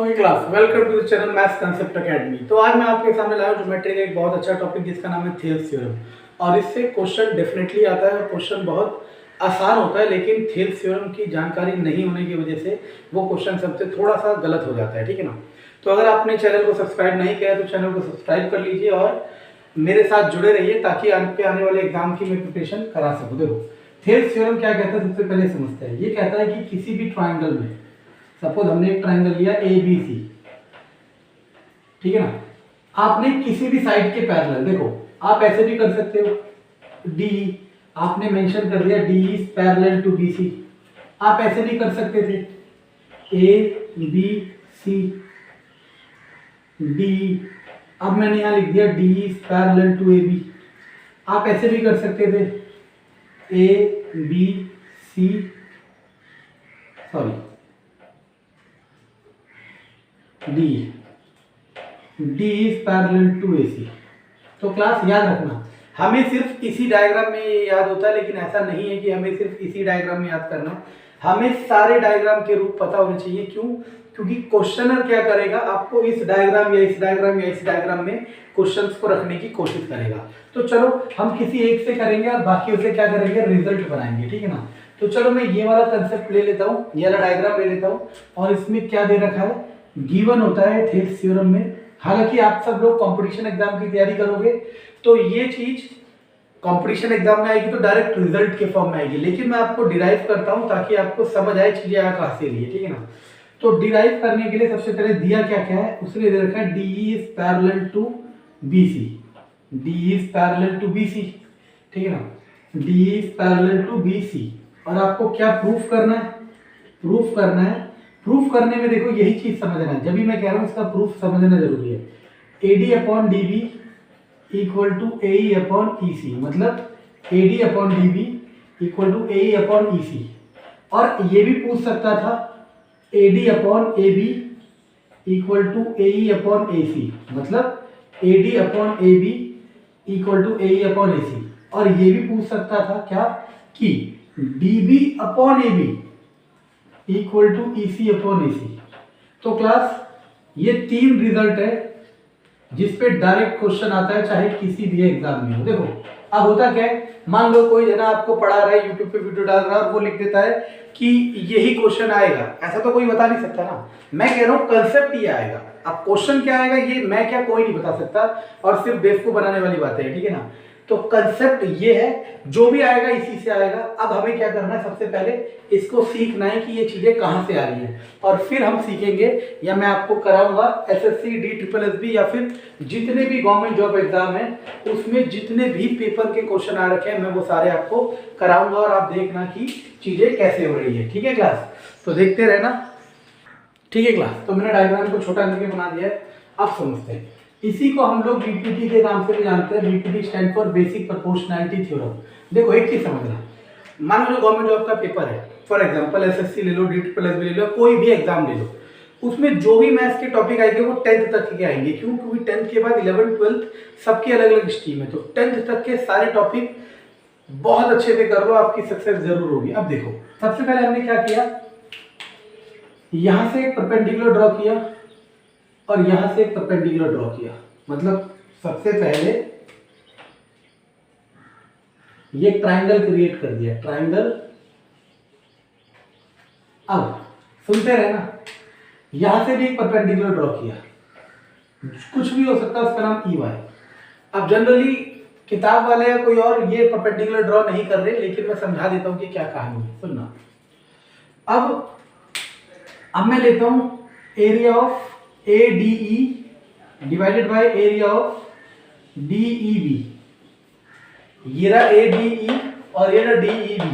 Okay class, welcome to the channel maths concept academy. तो आज मैं आपके सामने लाया हूं ज्योमेट्री का एक बहुत अच्छा टॉपिक जिसका नाम है थेल्स थ्योरम। और इससे क्वेश्चन डेफिनेटली आता है। क्वेश्चन बहुत आसान होता है, लेकिन थेल्स थ्योरम की जानकारी नहीं होने की वजह से वो क्वेश्चन सबसे थोड़ा सा गलत हो जाता है, ठीक है ना। तो अगर आपने चैनल को सब्सक्राइब नहीं किया तो चैनल को सब्सक्राइब कर लीजिए और मेरे साथ जुड़े रहिए ताकि आने वाले एग्जाम की मैं प्रिपरेशन करा सकूँ। देखो थेल्स थ्योरम क्या कहता है, सबसे पहले समझते हैं। ये कहता है कि किसी भी ट्राइंगल में, सपोज हमने एक ट्राइंगल लिया ए बी सी, ठीक है ना। आपने किसी भी साइड के पैरेलल, देखो आप ऐसे भी कर सकते हो, डी आपने मेंशन कर दिया D is parallel to B C. आप ऐसे भी कर सकते थे ए बी सी डी, अब मैंने यहां लिख दिया D is parallel to A B. आप ऐसे भी कर सकते थे A B C, sorry D D is parallel to A C. तो क्लास याद रखना, हमें सिर्फ इसी डायग्राम में ये याद होता है, लेकिन ऐसा नहीं है कि हमें सिर्फ इसी डायग्राम में याद करना है। हमें सारे डायग्राम के रूप पता होने चाहिए। क्यों? क्योंकि क्वेश्चनर क्या करेगा, आपको इस डायग्राम या इस डायग्राम या इस डायग्राम में क्वेश्चंस को रखने की कोशिश करेगा। तो चलो हम किसी एक से करेंगे और बाकी उसे क्या करेंगे, रिजल्ट बनाएंगे, ठीक है ना। तो चलो मैं ये वाला कंसेप्ट ले लेता हूँ, ये वाला डायग्राम ले लेता हूँ और इसमें क्या दे रखा है, गिवन होता है थेल्स थ्योरम में। हालांकि आप सब लोग कंपटीशन एग्जाम की तैयारी करोगे तो ये चीज कंपटीशन एग्जाम में आएगी तो डायरेक्ट रिजल्ट के फॉर्म में आएगी, लेकिन मैं आपको डिराइव करता हूं ताकि आपको समझ आए चीजें यहाँ कहां से रही है, ठीक है ना। तो डिराइव करने के लिए सबसे पहले दिया क्या क्या है, उसने दे रखा है D is parallel to B C, D is parallel to B C, ठीक है ना, D is parallel to B C. और आपको क्या प्रूफ करना है, प्रूफ करना है। प्रूफ करने में देखो यही चीज समझना है, जब भी मैं कह रहा हूं इसका प्रूफ समझना जरूरी है। AD upon DB equal to AE upon EC, मतलब AD upon DB equal to AE upon EC। और ये भी पूछ सकता था AD upon AB equal to AE upon AC, मतलब AD upon AB equal to AE upon AC। और ये भी पूछ सकता था क्या कि DB upon AB equal to EC upon AC। तो क्लास ये तीन रिजल्ट है जिस पे डायरेक्ट क्वेश्चन आता है, चाहे किसी भी एग्जाम में हो। देखो अब होता क्या है, मान लो कोई जना आपको पढ़ा रहा है, यूट्यूब पे वीडियो डाल रहा है और वो लिख देता है कि यही क्वेश्चन आएगा, ऐसा तो कोई बता नहीं सकता ना। मैं कह रहा हूँ कंसेप्ट ये आएगा, अब क्वेश्चन क्या आएगा ये मैं क्या कोई नहीं बता सकता, और सिर्फ बेवकूफ बनाने वाली बातें हैं, ठीक है ना। तो कंसेप्ट ये है, जो भी आएगा इसी से आएगा। अब हमें क्या करना है, सबसे पहले इसको सीखना है कि ये चीजें कहां से आ रही हैं, और फिर हम सीखेंगे या मैं आपको कराऊंगा SSC DSSB या फिर जितने भी गवर्नमेंट जॉब एग्जाम है उसमें जितने भी पेपर के क्वेश्चन आ रखे हैं मैं वो सारे आपको कराऊंगा और आप देखना कि चीजें कैसे हो रही है, ठीक है क्लास। तो देखते रहना, ठीक है क्लास। तो मैंने डायग्राम को छोटा करके बना दिया है, अब समझते हैं। इसी को हम लोग BPT के नाम से भी जानते हैं। BPT stand for basic proportionality theorem. देखो एक चीज समझना, मान लो गवर्नमेंट जॉब का पेपर है, फॉर एग्जांपल SSC ले लो, DSSB ले लो, कोई भी एग्जाम ले लो, उसमें जो भी मैथ्स के टॉपिक आएंगे वो 10th तक के आएंगे। क्यों? क्योंकि 10th के बाद 11th 12th सबकी अलग अलग स्ट्रीम है, तो 10th तक के सारे टॉपिक बहुत अच्छे से कर लो, आपकी सक्सेस जरूर होगी। अब देखो सबसे पहले हमने क्या किया, यहां से एक परपेंडिकुलर ड्रॉ किया और यहां से एक परपेंडिकुलर ड्रॉ किया, मतलब सबसे पहले ये ट्राइंगल क्रिएट कर दिया, ट्राइंगल। अब सुनते रहना, यहां से भी एक परपेंडिकुलर ड्रॉ किया, कुछ भी हो सकता है, उसका नाम EY। अब जनरली किताब वाले या कोई और ये परपेंडिकुलर ड्रॉ नहीं कर रहे, लेकिन मैं समझा देता हूं कि क्या कहानी है, सुनना। अब मैं लेता हूं area of ADE divided by area of DEB। ये रहा ADE और ये रहा DEB।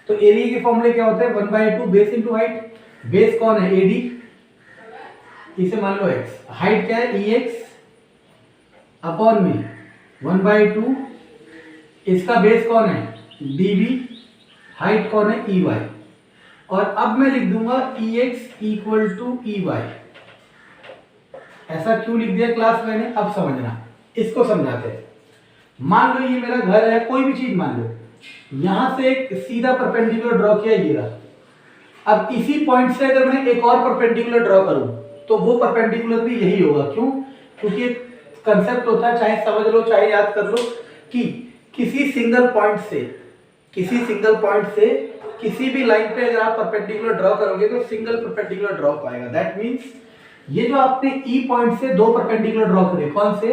तो एरिया के फॉर्मूले क्या होते हैं, 1/2 बेस इंटू हाइट। बेस कौन है, AD, इसे मान लो x, हाइट क्या है EX अपॉन में 1/2, इसका बेस कौन है DB, हाइट कौन है EY। और अब मैं लिख दूंगा EX इक्वल टू EY। ऐसा क्यों लिख दिया क्लास मैंने, अब समझना, इसको समझाते हैं। मान लो ये मेरा घर है, कोई भी चीज मान लो, यहां से एक सीधा परपेंडिकुलर ड्रॉ किया, ये रहा। अब इसी पॉइंट से अगर मैं एक और परपेंडिकुलर ड्रॉ करूं, तो वो परपेंडिकुलर भी यही होगा। क्यों? क्योंकि कंसेप्ट होता है, चाहे समझ लो चाहे याद कर लो, कि किसी सिंगल पॉइंट से किसी भी लाइन पे अगर आप परपेंडिकुलर ड्रॉ करोगे तो सिंगल परपेंडिकुलर ड्रॉप आएगा। दैट मींस ये जो आपने ई पॉइंट से दो परपेंडिकुलर ड्रॉ करे, कौन से?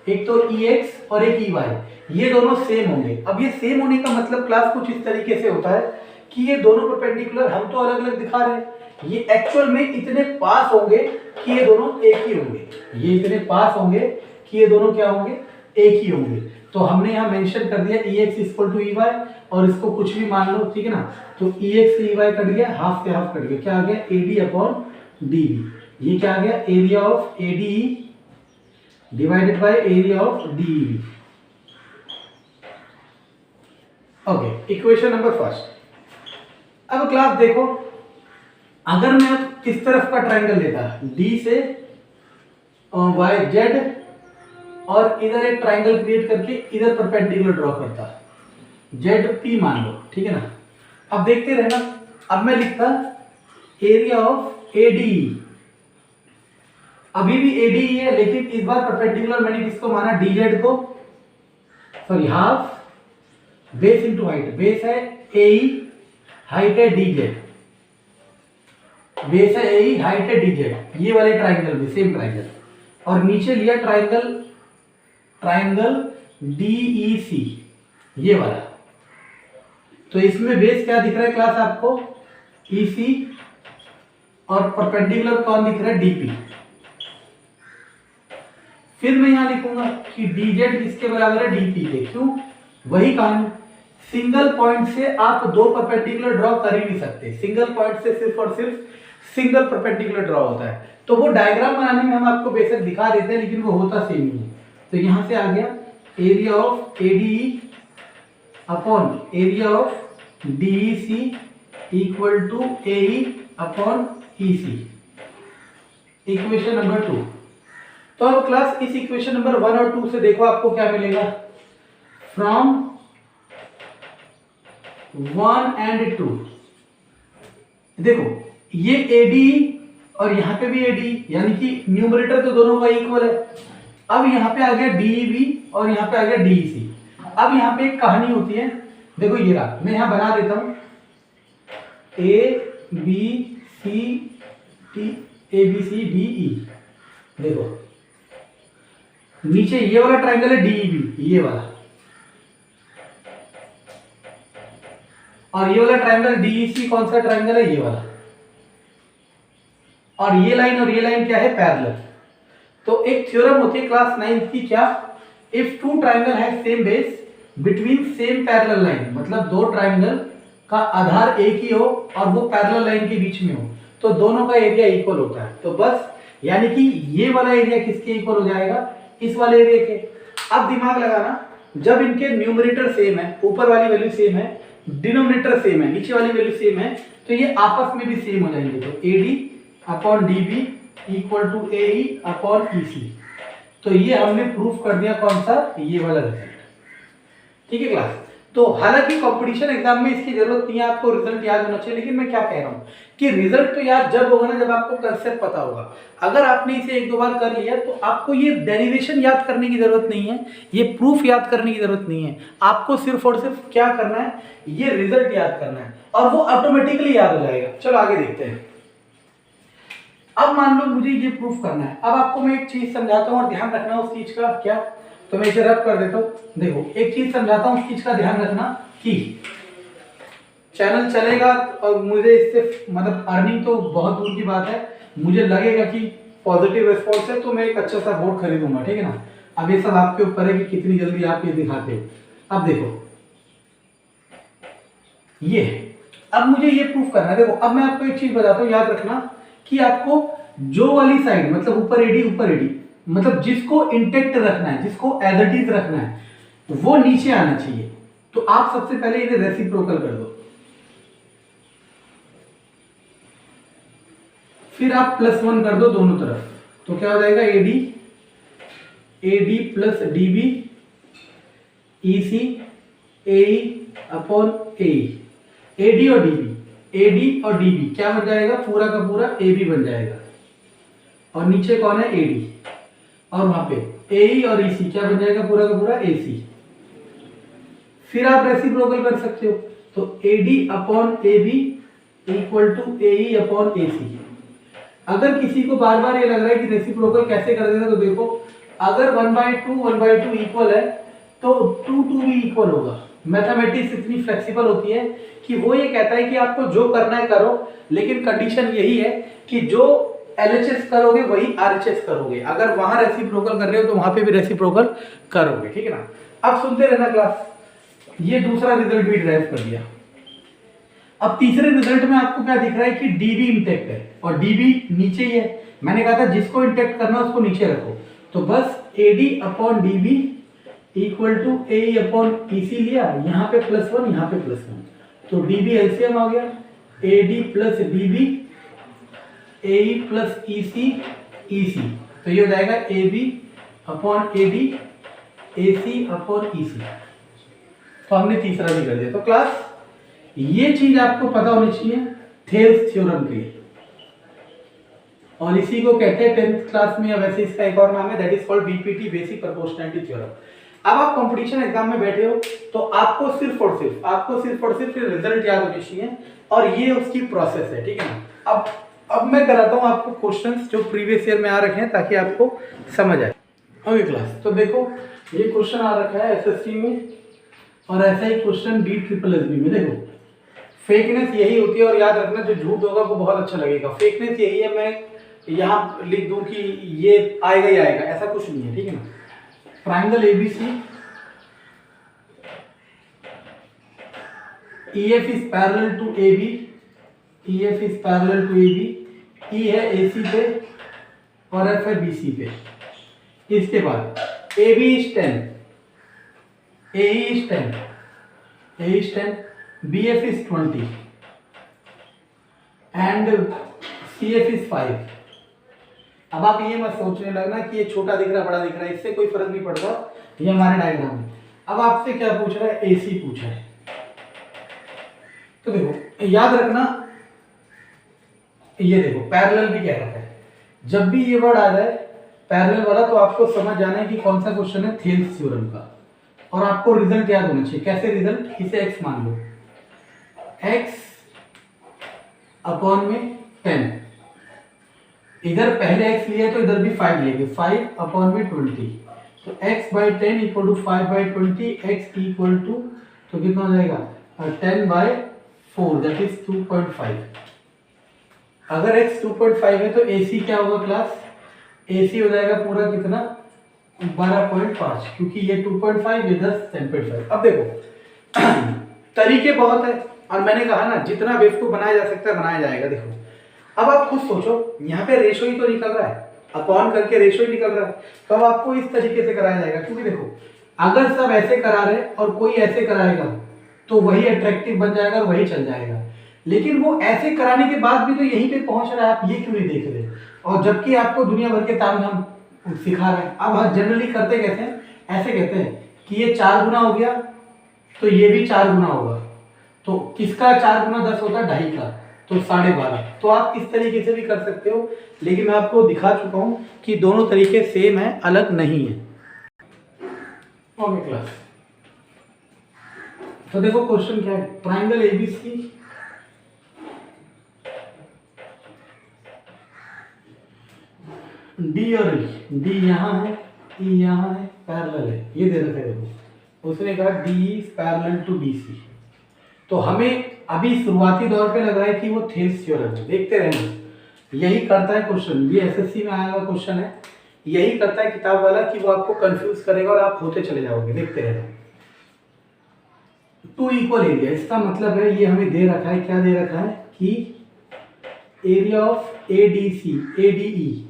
एक तो ई एक्स और एक ई वाई, ये दोनों सेम होंगे। अब ये सेम होने का मतलब क्लास कुछ इस तरीके से होता है कि ये दोनों परपेंडिकुलर हम तो अलग अलग दिखा रहे हैं, ये एक्चुअल में इतने पास होंगे कि ये दोनों एक ही होंगे। ये इतने पास होंगे कि ये दोनों क्या होंगे? एक ही होंगे। तो हमने यहाँ मेंशन कर दिया E X equal to E Y, और इसको कुछ भी मान लो, ठीक है ना। तो ई एक्स से ई वाई कट गया, हाफ से हाफ कट गया, क्या आ गया? A D upon D B. ये क्या आ गया? Area of A D divided by area of D B. Okay, equation number first. अब क्लास देखो, अगर मैं किस तरफ का ट्रायंगल लेता, डी से वाई जेड, और इधर एक ट्रायंगल क्रिएट करके इधर परपेंडिकुलर ड्रॉ करता, जेड पी मान लो, ठीक है ना। अब देखते रहना, अब मैं लिखता एरिया ऑफ ए डी, अभी भी ए डी है लेकिन इस बार परपेंडिकुलर मैंने किसको माना? डी जेड को, sorry half base into height, base है ए ई, हाइट है डी जेड, बेस है ए ई, हाइट है डी जेड, ये वाले ट्राइंगल में सेम ट्राइंगल, और नीचे लिया ट्राइंगल डी ई सी, ये वाला। तो इसमें बेस क्या दिख रहा है क्लास आपको? ई सी, और परपेंडिकुलर कौन दिख रहा है? D P. फिर मैं यहां लिखूंगा कि डी जेड किसके बराबर है? डी पी के। क्यों? वही कानून, सिंगल पॉइंट से आप दो परपेंडिकुलर ड्रॉ कर ही नहीं सकते, सिंगल पॉइंट से सिर्फ और सिर्फ सिंगल परपेंडिकुलर ड्रॉ होता है। तो वो डायग्राम बनाने में हम आपको बेशक दिखा देते हैं लेकिन वो होता सेम ही है। तो यहां से आ गया area of A D upon area of D E C equal to A E upon E C, equation number 2। तो अब क्लास इस इक्वेशन नंबर 1 और 2 से देखो आपको क्या मिलेगा। फ्रॉम 1 एंड 2, देखो ये एडी और यहां पे भी एडी, यानी कि न्यूमरेटर तो दोनों का इक्वल है। अब यहां पे आ गया डीबी और यहां पे आ गया डीसी। अब यहां पे एक कहानी होती है, देखो ये रहा, मैं यहां बना देता हूं ए बी सी डी ई। देखो नीचे ये वाला ट्रायंगल है डीईबी, ये वाला, और ये वाला ट्रायंगल डीईसी कौन सा ट्रायंगल है? ये वाला। और ये लाइन क्या है? पैरेलल। तो एक थ्योरम होती है क्लास 9th की, क्या? If two triangle have same base between same parallel line, मतलब दो ट्रायंगल का आधार एक ही हो और वो पैरेलल लाइन के बीच में हो, तो दोनों का एरिया इक्वल होता है। तो बस यानी कि ये वाला एरिया किसके इक्वल हो जाएगा? इस वाले एरिया के। अब दिमाग लगाना, जब इनके न्यूमरेटर सेम है, ऊपर वाली वैल्यू सेम है, डिनोमिनेटर सेम है, नीचे वाली वैल्यू सेम है, तो ये आपस में भी सेम हो जाएंगे। तो A D upon D B equal to A E upon E C. तो ये हमने प्रूफ कर दिया, कौन सा? ये वाला रिजल्ट। ठीक है क्लास। तो हालांकि कंपटीशन एग्जाम में इसकी जरूरत नहीं है, आपको रिजल्ट याद होना चाहिए, लेकिन मैं क्या कह रहा हूँ कि रिजल्ट तो याद जब होगा ना जब आपको कंसेप्ट पता होगा। अगर आपने इसे एक दो बार कर लिया तो आपको ये डेरिवेशन याद करने की जरूरत नहीं है, ये प्रूफ याद करने की जरूरत नहीं है। आपको सिर्फ और सिर्फ क्या करना है? ये रिजल्ट याद करना है और वो ऑटोमेटिकली याद हो जाएगा। चलो आगे देखते हैं। अब मान लो मुझे ये प्रूफ करना है। अब आपको मैं एक चीज समझाता हूँ और ध्यान रखना उस चीज का, क्या? तो मैं इसे रब कर देता हूँ। देखो एक चीज समझाता हूँ, उस चीज का ध्यान रखना कि चैनल चलेगा और मुझे इससे मतलब अर्निंग तो बहुत दूर की बात है, मुझे लगेगा कि पॉजिटिव रिस्पॉन्स है तो मैं एक अच्छा सा बोर्ड खरीदूंगा, ठीक है ना। अब ये सब आपके ऊपर है कि कितनी जल्दी आप ये दिखाते हो। अब देखो ये, अब मुझे ये प्रूफ करना है। देखो अब मैं आपको एक चीज बताता हूँ, याद रखना कि आपको जो वाली साइड मतलब ऊपर एडी मतलब जिसको इंटेक्ट रखना है, जिसको एज इट इज रखना है, वो नीचे आना चाहिए। तो आप सबसे पहले इन्हें रेसिप्रोकल कर दो, फिर आप +1 कर दो दोनों तरफ। तो क्या हो जाएगा? एडी प्लस डीबी ईसी ए अपॉन ए। एडी और डीबी क्या बन जाएगा? पूरा का पूरा ए बी बन जाएगा। और नीचे कौन है AD, और वहां पे AE और EC क्या बन जाएगा पूरा का पूरा AC। फिर आप रेसिप्रोकल कर सकते हो, तो AD upon AB equal to AE upon AC। अगर किसी को बार बार ये लग रहा है कि रेसिप्रोकल कैसे कर देना, तो देखो अगर 1/2 इक्वल है तो 2 भी इक्वल होगा। मैथमेटिक्स इतनी फ्लेक्सिबल होती है कि वो ये कहता है कि आपको जो करना है करो, लेकिन कंडीशन यही है कि जो LHS करोगे वही RHS करोगे। अगर वहां रेसिप्रोकल कर रहे हो तो वहां पे भी रेसिप्रोकल करोगे, ठीक है ना। अब सुनते रहना क्लास। ये दूसरा रिजल्ट भी ड्राइव कर दिया। अब तीसरे रिजल्ट में आपको क्या दिख रहा है कि DB इंटेक्ट है और DB नीचे ही है। मैंने कहा था जिसको इंटेक्ट करना उसको नीचे रखो, तो बस AD upon DB equal to AE upon EC लिया, यहाँ पे +1 यहाँ पे +1, तो DB एलसीएम आ गया, AD plus DB AE plus EC, तो ये हो जाएगा AB upon AD AC upon EC। तो हमने तीसरा भी कर दिया। तो क्लास ये चीज आपको पता होनी चाहिए थेल्स थ्योरम के लिए, और इसी को कहते हैं 10th क्लास में, या वैसे इसका एक और नाम है, that is called BPT basic proportionality theorem. अब आप कंपटीशन एग्जाम में बैठे हो तो आपको सिर्फ और सिर्फ रिजल्ट याद होने चाहिए, और ये उसकी प्रोसेस है, ठीक है ना। अब मैं कराता हूँ आपको क्वेश्चंस जो प्रीवियस ईयर में आ रखे हैं ताकि आपको समझ आए। ओके क्लास, तो देखो ये क्वेश्चन आ रखा है SSC में, और ऐसा ही क्वेश्चन DSSB में। देखो फेकनेस यही होती है, और याद रखना जो झूठ होगा वो बहुत अच्छा लगेगा। फेकनेस यही है, मैं यहाँ लिख दूं कि ये आएगा ही आएगा, ऐसा कुछ नहीं है, ठीक है ना। Triangle ABC, EF is parallel to AB, EF is parallel to AB, E है AC पे और F है BC पे। इसके बाद AB is 10, AE is 10, AE is 10, BF is 20 and CF is 5। अब आप ये मत सोचने लगना कि ये छोटा दिख रहा है बड़ा दिख रहा है, इससे कोई फर्क नहीं पड़ता, ये हमारे डायग्राम है। अब आपसे क्या पूछ रहा है, AC पूछा है। तो देखो याद रखना, ये देखो पैरेलल भी कह रहा है, जब भी ये वर्ड आ जाए पैरेलल वाला तो आपको समझ जाना है कि कौन सा क्वेश्चन है थेल्स थ्योरम का, और आपको रिजल्ट याद होना चाहिए। कैसे रिजल्ट, इसे x मान लो, x अपॉन में 10, इधर पहले x लिया तो इधर भी 5 लेंगे, 5 अपॉन में 20, तो x by 10 equal to 5 by 20, x equal to, तो कितना हो जाएगा 10 बाई 4, दैट इज 2.5। अगर x 2.5 है तो AC क्या होगा क्लास, AC हो जाएगा पूरा कितना 12.5, क्योंकि ये 2.5 ये 10 अब देखो तरीके बहुत है, और मैंने कहा ना जितना वेव को बनाया जा सकता है बनाया जाएगा। देखो अब आप खुद सोचो, यहाँ पे रेशो ही तो निकल रहा है, अपॉन करके रेशो ही निकल रहा है, तो अब आपको इस तरीके से कराया जाएगा। क्योंकि देखो अगर सब ऐसे करा रहे और कोई ऐसे कराएगा तो वही अट्रैक्टिव बन जाएगा और वही चल जाएगा, लेकिन वो ऐसे कराने के बाद भी तो यहीं पे पहुंच रहा है, आप ये क्यों नहीं देख रहे, और जबकि आपको दुनिया भर के तामझाम सिखा रहे हैं। अब जनरली करते कैसे हैं, ऐसे कहते हैं कि ये 4 गुना हो गया तो ये भी 4 गुना होगा, तो किसका 4 गुना 10 होता है, 2.5 का, तो 12.5। तो आप इस तरीके से भी कर सकते हो, लेकिन मैं आपको दिखा चुका हूं कि दोनों तरीके सेम है, अलग नहीं है। ओके क्लास, तो देखो क्वेश्चन क्या है, ट्राइंगल ABC D और E, D यहाँ है E यहाँ है, पैरेलल है, ये दे रखा है। देखो उसने कहा D is parallel to BC, तो हमें अभी शुरुआती दौर पे लग रहा है कि वो थेल्स थ्योरम है। देखते रहना, यही करता है क्वेश्चन, ये SSC में आया हुआ क्वेश्चन है, यही करता है किताब वाला कि वो आपको कंफ्यूज करेगा और आप होते चले जाओगे। देखते रहना। 2 इक्वल एरिया, इसका मतलब है ये हमें दे रखा है, क्या दे रखा है कि area of ADE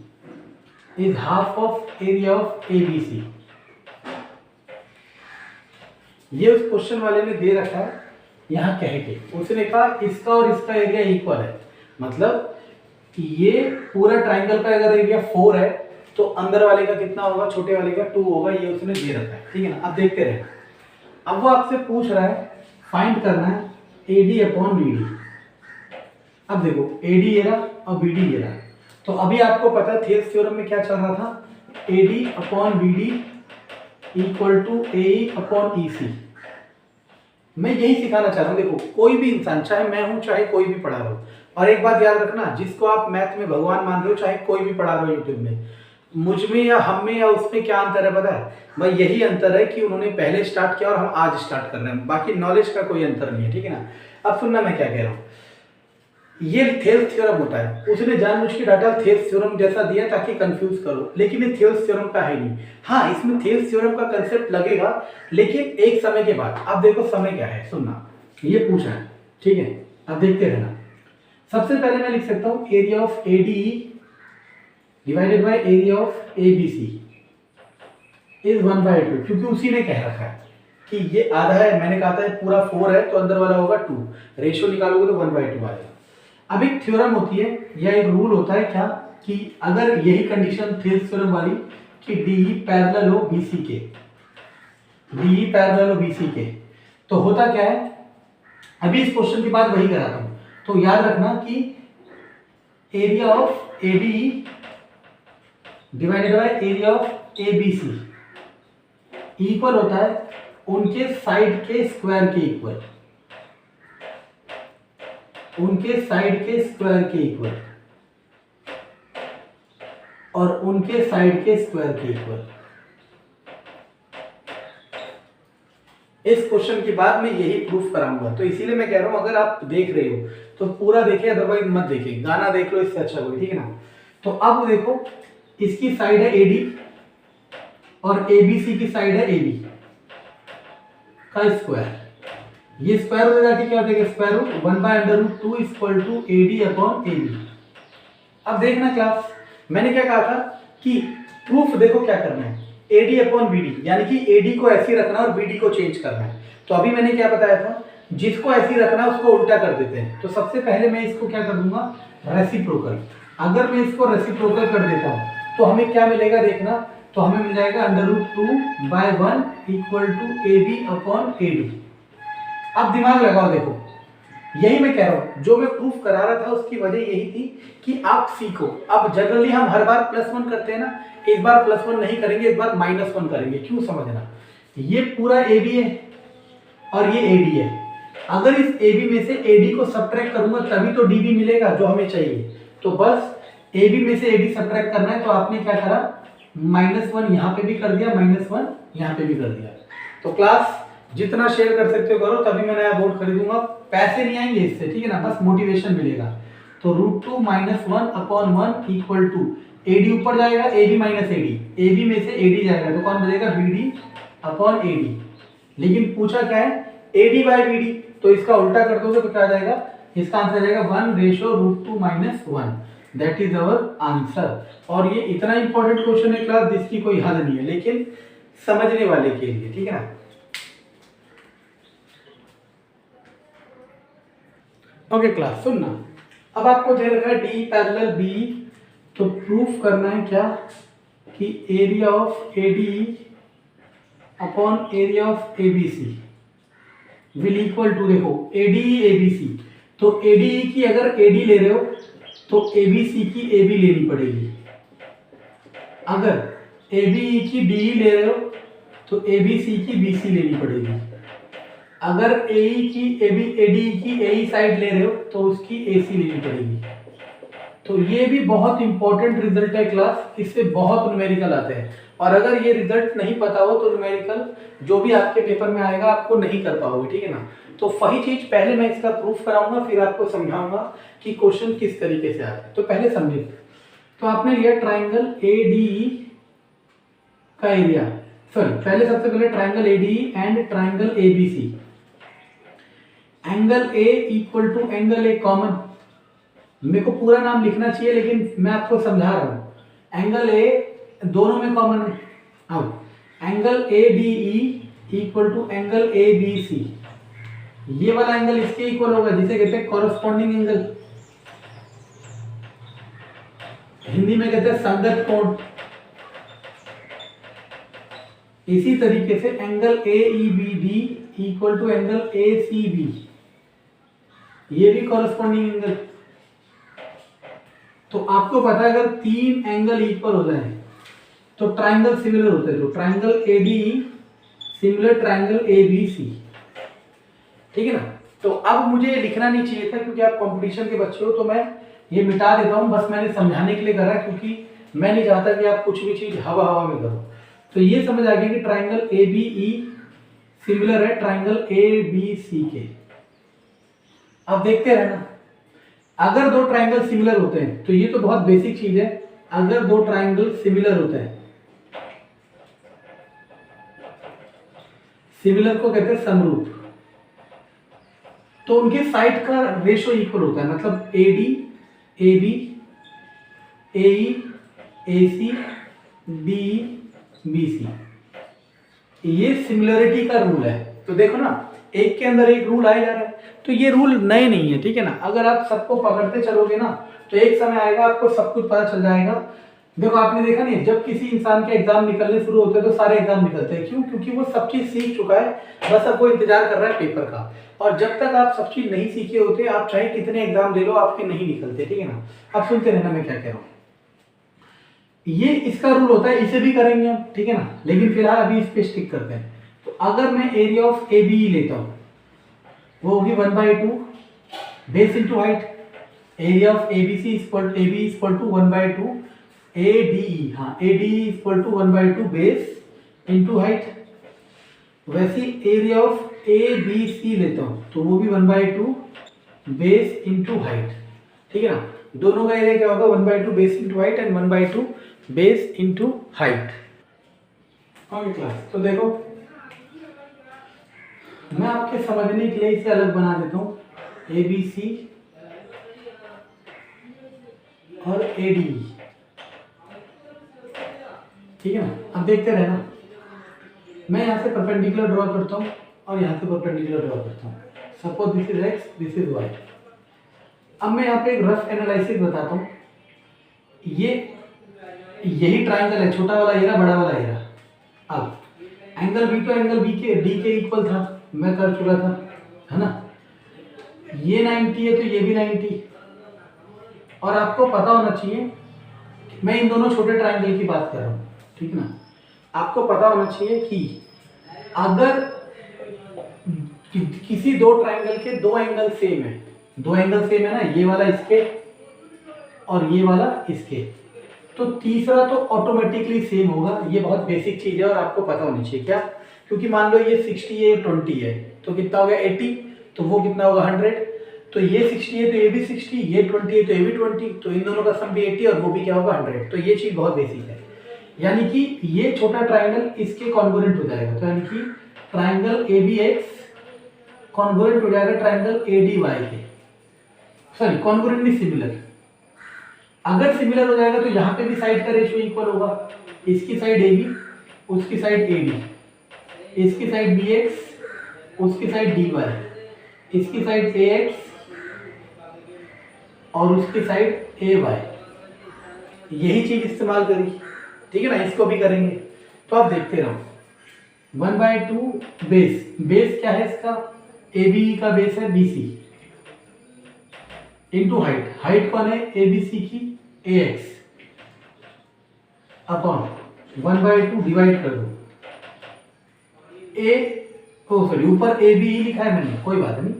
is half of area of ABC। ये उस क्वेश्चन वाले ने दे रखा है यहाँ कह के, उसने कहा इसका और इसका एरिया इक्वल है, मतलब ये पूरा ट्राइंगल का अगर एरिया 4 है तो अंदर वाले का कितना होगा, छोटे वाले का 2 होगा, ये उसने दे रखा है, ठीक है ना। अब देखते रहे, अब वो आपसे पूछ रहा है फाइंड करना है AD अपॉन BD। अब देखो AD ये रहा और BD ये रहा, तो अभी आपको पता है थेल्स थ्योरम में क्या चल रहा था, AD upon BD equal to AE upon EC। मैं यही सिखाना चाह रहा हूँ। देखो कोई भी इंसान, चाहे मैं हूँ चाहे कोई भी पढ़ा रहा हो, और एक बात याद रखना, जिसको आप मैथ में भगवान मान रहे हो, चाहे कोई भी पढ़ा रहे हो यूट्यूब में, मुझ में या हम में या उसमें क्या अंतर है पता है भाई? यही अंतर है कि उन्होंने पहले स्टार्ट किया और हम आज स्टार्ट कर रहे हैं, बाकी नॉलेज का कोई अंतर नहीं है, ठीक है ना। अब सुनना मैं क्या कह रहा हूँ, ये थेल्स थ्योरम होता है, उसने जानबूझ के डाटा थेल्स थ्योरम जैसा दिया ताकि कंफ्यूज करो, लेकिन ये थेल्स थ्योरम का है नहीं। हाँ, इसमें थेल्स थ्योरम का कंसेप्ट लगेगा, लेकिन एक समय के बाद। अब देखो समय क्या है, सुनना, ये पूछा है, ठीक है, अब देखते रहना। सबसे पहले मैं लिख सकता हूँ area of ADE divided by area of ABC is 1/2, क्योंकि उसी ने कह रखा है कि ये आधा है, मैंने कहा था पूरा 4 है तो अंदर वाला होगा 2, रेशियो निकालोगे तो 1/2 आएगा। अब एक थ्योरम होती है या एक रूल होता है क्या, कि अगर यही कंडीशन थेल्स थ्योरम वाली कि DE पैरेलल हो BC के, DE पैरेलल हो BC के, तो होता क्या है, अभी इस क्वेश्चन के बाद वही कराता हूं, तो याद रखना कि area of ADE divided by area of ABC equal होता है उनके साइड के स्क्वायर के इक्वल, उनके साइड के स्क्वायर के इक्वल, और उनके साइड के स्क्वायर के इक्वल। इस क्वेश्चन के बाद मैं यही प्रूफ कराऊंगा, तो इसीलिए मैं कह रहा हूं अगर आप देख रहे हो तो पूरा देखिए, अदरवाइज मत देखिए, गाना देख लो इससे अच्छा कोई, ठीक है ना। तो अब देखो, इसकी साइड है AD और ABC की साइड है AB का स्क्वायर, ये स्क्वायर हो जाके क्या हो जाएगा, square root 1/√2 equal to AD upon AB। अब देखना क्लास, मैंने क्या कहा था कि प्रूफ देखो क्या करना है, AD अपॉन BD, यानी कि AD को ऐसे रखना और BD को चेंज करना है। तो अभी मैंने क्या बताया था, जिसको ऐसे रखना है उसको उल्टा कर देते हैं। तो सबसे पहले मैं इसको क्या कर दूंगा, रेसिप्रोकल। अगर मैं इसको रेसिप्रोकल कर देता हूं तो हमें क्या मिलेगा देखना, तो हमें मिल जाएगा √2/1 equal to AB upon AD। अब दिमाग लगाओ, देखो यही मैं कह रहा हूं, जो मैं प्रूफ करा रहा था उसकी वजह यही थी कि आप सीखो। अब जनरली हम हर बार +1 करते हैं ना, इस बार +1 नहीं करेंगे, इस बार -1 करेंगे। क्यों, समझना, ये पूरा AB है और ये AD है, अगर इस AB में से AD को सब्ट्रैक्ट करूंगा तभी तो DB मिलेगा जो हमें चाहिए। तो बस AB में से AD सब्ट्रैक्ट करना है, तो आपने क्या करा, -1 यहाँ पे भी कर दिया, -1 यहाँ पे भी कर दिया। तो क्लास जितना शेयर कर सकते हो करो, तभी मैं नया बोर्ड खरीदूंगा, पैसे नहीं आएंगे इससे, ठीक है ना, बस मोटिवेशन मिलेगा। तो √2 - 1 अपॉन 1 इक्वल टू AD ऊपर जाएगा, AB माइनस AD, AB में से AD जाएगा तो कौन बचेगा, BD अपॉन AD। लेकिन पूछा क्या है, AD/BD, तो इसका उल्टा कर दोगे तो क्या आ जाएगा, इसका आंसर आ जाएगा 1/√2 - 1, दैट इज अवर आंसर। और ये इतना इंपॉर्टेंट क्वेश्चन है क्लास जिसकी कोई हद नहीं है, लेकिन समझने वाले के लिए, ठीक है ना। ओके क्लास, सुनना, अब आपको दे रखा है DE पैरेलल BE, तो प्रूफ करना है क्या कि area of ADE upon area of ABC will equal to, देखो ADE ABC, तो ADE की अगर AD ले रहे हो तो ABC की AB लेनी पड़ेगी, अगर ABE की DE ले रहे हो तो ABC की BC लेनी पड़ेगी, अगर AE की ADE की AE साइड ले रहे हो तो उसकी AC लेनी पड़ेगी। तो ये भी बहुत इंपॉर्टेंट रिजल्ट है क्लास, इससे बहुत न्यूमेरिकल आते हैं, और अगर ये रिजल्ट नहीं पता हो तो न्यूमेरिकल जो भी आपके पेपर में आएगा आपको नहीं कर पाओगे, ठीक है ना। तो वही चीज पहले मैं इसका प्रूफ कराऊंगा, फिर आपको समझाऊंगा कि क्वेश्चन किस तरीके से आता है। तो पहले समझिए, तो आपने लिया ट्राइंगल ADE का एरिया, सॉरी पहले सबसे पहले triangle ADE and triangle ABC, angle A equal to angle A common, मेरे को पूरा नाम लिखना चाहिए लेकिन मैं आपको समझा रहा हूं, एंगल A दोनों में कॉमन है। अब angle ADE equal to angle ABC, ये वाला एंगल इसके इक्वल होगा जिसे कहते हैं कॉरस्पॉन्डिंग एंगल, हिंदी में कहते हैं संगत कोण। इसी तरीके से angle AEBD equal to angle ACB, ये भी कॉरस्पॉन्डिंग एंगल। तो आपको पता है अगर 3 एंगल इक्वल हो जाए तो ट्राइंगल सिमिलर होते हैं। तो triangle ADE similar triangle ABC, ठीक है ना। तो अब मुझे लिखना नहीं चाहिए था क्योंकि आप कंपटीशन के बच्चे हो, तो मैं ये मिटा देता हूँ। बस मैंने समझाने के लिए करा क्योंकि मैं नहीं चाहता कि आप कुछ भी चीज हवा हवा में करो। तो ये समझ आ गया कि ट्राइंगल एबीई सिमिलर है ट्राइंगल एबीसी के। अब देखते रहना, अगर दो ट्राइंगल सिमिलर होते हैं तो ये तो बहुत बेसिक चीज है, अगर दो ट्राइंगल सिमिलर होते हैं, सिमिलर को कहते हैं समरूप, तो उनके साइड का रेशो इक्वल होता है। मतलब AD AB AE AC BE BC, ये सिमिलरिटी का रूल है। तो देखो ना, एक के अंदर एक रूल आया जा रहा है, तो ये रूल नए नहीं है, ठीक है ना। अगर आप सबको पकड़ते चलोगे ना तो एक समय आएगा आपको सब कुछ पता चल जाएगा। देखो आपने देखा नहीं, जब किसी इंसान के एग्जाम निकलने शुरू होते हैं तो सारे एग्जाम निकलते हैं, क्यों? क्योंकि वो सब चीज सीख चुका है, बस अब वो इंतजार कर रहा है पेपर का। और जब तक आप सब चीज नहीं सीखे होते, आप चाहे कितने एग्जाम दे लो, आपके नहीं निकलते, ठीक है ना। अब सुनते रहना मैं क्या कह रहा हूँ। ये इसका रूल होता है, इसे भी करेंगे हम, ठीक है ना। लेकिन फिलहाल अभी इस पे स्टिक करते हैं। तो अगर मैं एरिया ऑफ ए बी लेता हूँ, वो होगी 1/2 base into height. Area of A B C equal to 1/2 A D E, हाँ A D E equal to 1/2 base into height. वैसे area of A B C लेता हूँ तो वो भी 1/2 बेस इंटू हाइट, ठीक है ना। दोनों का एरिया क्या होगा? 1/2 base into height and 1/2 base into height. Okay class, तो देखो मैं आपके समझने के लिए इसे अलग बना देता हूँ, ए बी सी और ए डी, ठीक है ना। अब देखते रहना, मैं यहाँ से परपेंडिकुलर ड्रॉ करता हूँ और यहाँ से परपेंडिकुलर ड्रॉ करता हूँ। Suppose this is X, this is Y. अब मैं यहाँ पे एक रफ एनालिसिस बताता हूँ। ये यही ट्राइंगल है, छोटा वाला एरा बड़ा वाला एरा। अब एंगल बी तो एंगल बी के डी के इक्वल था, मैं कर चुका था, है ना। ये 90 है तो ये भी 90। और आपको पता होना चाहिए, मैं इन दोनों छोटे ट्राइंगल की बात कर रहा हूँ, ठीक है ना। आपको पता होना चाहिए कि अगर किसी दो ट्राइंगल के दो एंगल सेम है, दो एंगल सेम है ना, ये वाला इसके और ये वाला इसके, तो तीसरा तो ऑटोमेटिकली सेम होगा। ये बहुत बेसिक चीज है और आपको पता होनी चाहिए। क्या? क्योंकि मान लो ये 60 है, 20 है, तो कितना हो गया 80, तो वो कितना होगा 100। तो ये 60 है तो ये भी 60, ये 20 है तो ये भी 20, तो इन दोनों का सम भी 80 और वो भी क्या होगा 100। तो ये चीज बहुत बेसिक है। यानी कि ये छोटा ट्राइंगल इसके कॉन्ग्रुएंट हो जाएगा, तो यानी कि triangle A B X congruent हो जाएगा ट्राइंगल ए डी वाई के। सॉरी, कॉन्ग्रुएंट नहीं, सिमिलर। अगर सिमिलर हो जाएगा तो यहाँ पे भी साइड का रेशियो इक्वल होगा। इसकी साइड ए बी, उसकी साइड ए डी, इसकी साइड बी एक्स, उसकी साइड डी वाई, इसकी साइड ए एक्स और उसकी साइड ए वाई। यही चीज इस्तेमाल करी, ठीक है ना। इसको भी करेंगे, तो आप देखते रहो। 1/2 बेस, बेस क्या है इसका? ए बी का बेस है B C into height. Height कौन है? ए बी सी की ए एक्स अपॉन 1/2 डिवाइड कर दो। सॉरी, ऊपर ए बी लिखा है मैंने, कोई बात नहीं।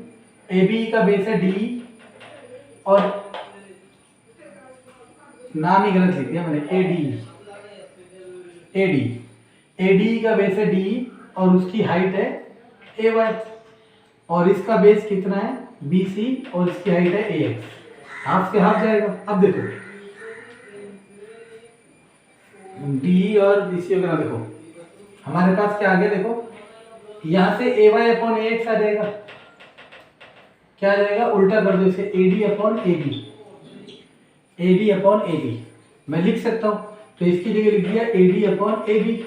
ए बी का बेस है डी और नाम ही गलत लिख दिया मैंने, ए डी। ए डी का बेस है डी और उसकी हाइट है ए वाई, और इसका बेस कितना है? बी सी और इसकी हाइट है ए एक्स। हाफ से हाफ जाएगा। अब देखो डी और बी सी वगैरह, देखो हमारे पास क्या आ गया, देखो यहां से A Y upon A X आ जाएगा। क्या आ जाएगा? उल्टा कर दो इसे, A D upon A B, A D upon A B मैं लिख सकता हूं। तो इसकी जगह लिख दिया A D upon A B,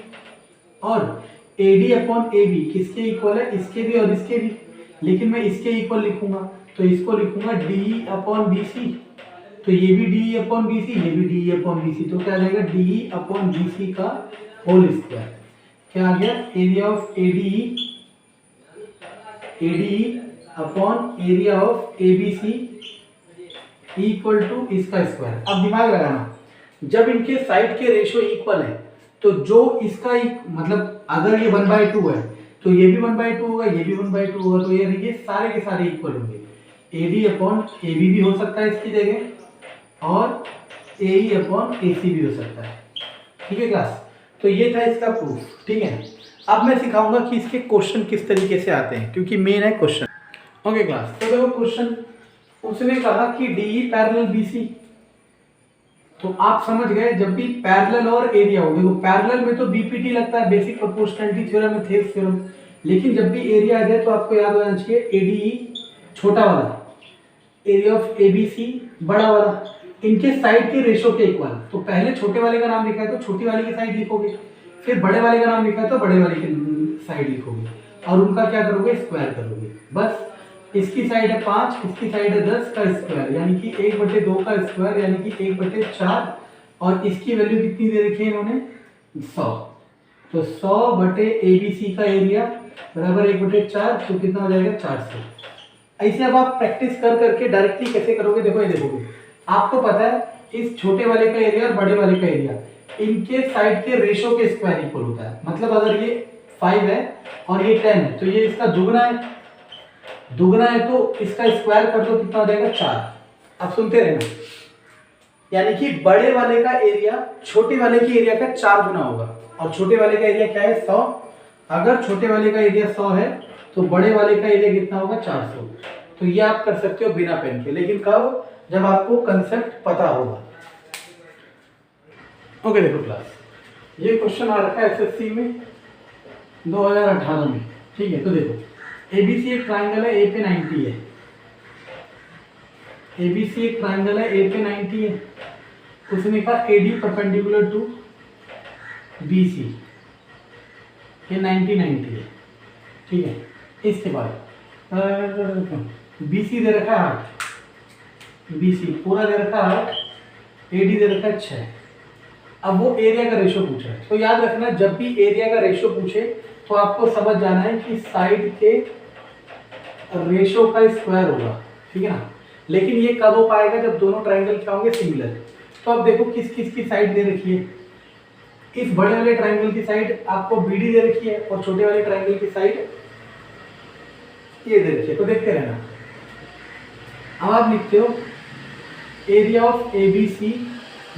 और A D upon A B किसके इक्वल है? इसके भी और इसके भी, लेकिन मैं इसके इक्वल लिखूंगा तो इसको लिखूंगा डी अपॉन बी सी। तो ये भी डी अपॉन बी सी, ये भी डी अपॉन बी सी, तो क्या आ जाएगा? डी अपॉन बी सी का होल स्क्वायर। क्या आ गया? Area of A D upon area of A B C equal to इसका स्क्वायर। अब दिमाग लगाना, जब इनके साइड के रेशियो इक्वल है तो जो इसका मतलब अगर ये 1/2 है तो ये भी 1/2 होगा, ये भी 1/2 होगा, तो ये सारे के सारे इक्वल होंगे। AD अपॉन AB भी हो सकता है इसकी जगह, और AE अपॉन AC भी हो सकता है। ठीक है क्लास, तो ये था इसका प्रूफ। ठीक है, अब मैं सिखाऊंगा कि इसके क्वेश्चन किस तरीके से आते हैं, क्योंकि मेन है क्वेश्चन। ओके क्लास, तो देखो क्वेश्चन, उसने कहा कि DE पैरेलल BC, तो आप समझ गए जब भी पैरेलल और एरिया हो, देखो पैरेलल में तो BPT लगता है, बेसिक प्रोपोर्शनैलिटी थ्योरम में थेव्स थ्योरम, लेकिन जब भी एरिया आ जाए तो आपको याद होना चाहिए ADE छोटा वाला, एरिया ऑफ ABC बड़ा वाला, इनके साइड के रेशो के इक्वल। तो पहले छोटे वाले का नाम लिखा है तो छोटी वाले की साइड लिखोगे, फिर बड़े वाले का नाम लिखा है तो बड़े वाले की साइड लिखोगे, और उनका क्या करोगे, स्क्वायर करोगे। बस, इसकी साइड है 5, इसकी साइड है 10 का स्क्वायर, यानी कि 1/2 का स्क्वायर, यानी कि 1/4, और इसकी वैल्यू कितनी दे रखी है इन्होंने, 100। तो 100/ABC का एरिया बराबर 1/4, तो कितना हो जाएगा, 400। ऐसे अब आप प्रैक्टिस कर करके डायरेक्टली कैसे करोगे, देखो ये देखोगे, आपको पता है इस छोटे वाले का एरिया और बड़े वाले का एरिया, इनके साइड के रेशो के स्क्वायर इक्वल होता है। मतलब अगर ये 5 है और ये 10 है तो ये इसका दुगना है, दुगना है तो इसका स्क्वायर कर दो, कितना हो जाएगा, 4। अब सुनते रहना, यानी कि बड़े वाले का एरिया छोटे वाले के एरिया का 4 गुना होगा, और छोटे वाले का एरिया क्या है, 100। अगर छोटे वाले का एरिया 100 है तो बड़े वाले का एरिया कितना होगा, 400। तो ये आप कर सकते हो बिना पेन के, लेकिन कब, जब आपको कंसेप्ट पता होगा। ओके देखो क्लास, ये क्वेश्चन आ रखा है SSC में 2018 में। ठीक है, तो देखो ABC एक ट्राइंगल है, A पे 90 है, ABC एक ट्राइंगल है, A पे 90 है, उसने कहा AD परपेंडिकुलर टू BC, ये 90 है। ठीक है, इसके बाद BC दे रखा है 8, BC पूरा दे रखा है 8, AD दे रखा है 6। अब वो एरिया का रेशो पूछा है, तो याद रखना जब भी एरिया का रेशो पूछे तो आपको समझ जाना है कि साइड के रेशो का स्क्वायर होगा। ठीक है ना, लेकिन ये कब हो पाएगा, जब दोनों ट्राइंगल क्या होंगे, सिमिलर। तो अब देखो किस किस की साइड दे रखी है, इस बड़े वाले ट्राइंगल की साइड आपको BD दे रखी है, और छोटे वाले ट्राइंगल की साइड ये दे रखी है। तो देखते रहना, अब आप लिखते हो area of ABC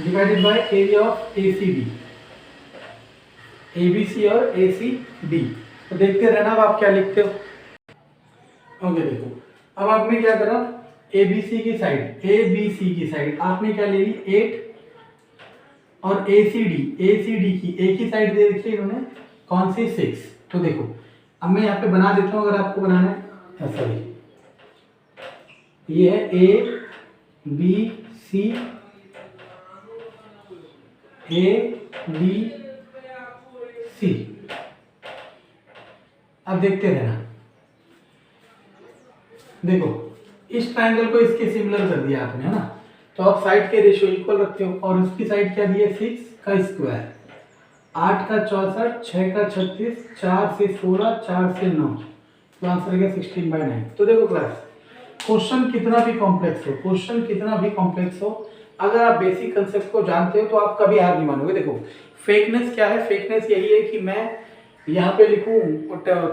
divided by area of ACD, ABC और ACD। तो देखते रहना अब आप क्या लिखते हो। ओके देखो, अब आपने क्या करा, ABC की साइड आपने क्या ले ली, 8, और ACD की एक ही साइड दे रखी है इन्होंने, कौन सी, 6। तो देखो अब मैं यहाँ पे बना देता हूँ, अगर आपको बनाना है, सॉरी, ये है ABC, ABC। अब देखते रहना, देखो इस ट्राइंगल को इसके सिमिलर कर दिया आपने, है ना, तो आप साइड के रेशियो इक्वल रखते हो, और उसकी साइड क्या दी है, 6 का स्क्वायर, 8 का 64, 6 का 36, 4 से 16, 4 से 9, तो आंसर है 16/9। तो देखो क्लास, क्वेश्चन कितना भी कॉम्प्लेक्स हो, अगर आप बेसिक कंसेप्ट को जानते हो तो आप कभी हार नहीं मानोगे। देखो फेकनेस क्या है, फेकनेस यही है कि मैं यहाँ पे लिखूँ,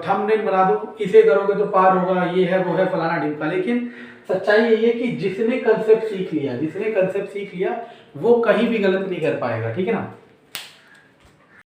थंबनेल बना दूँ, इसे करोगे तो पार होगा, ये है वो है फलाना ढिमका, लेकिन सच्चाई यही है कि जिसने कंसेप्ट सीख लिया वो कहीं भी गलत नहीं कर पाएगा। ठीक है ना।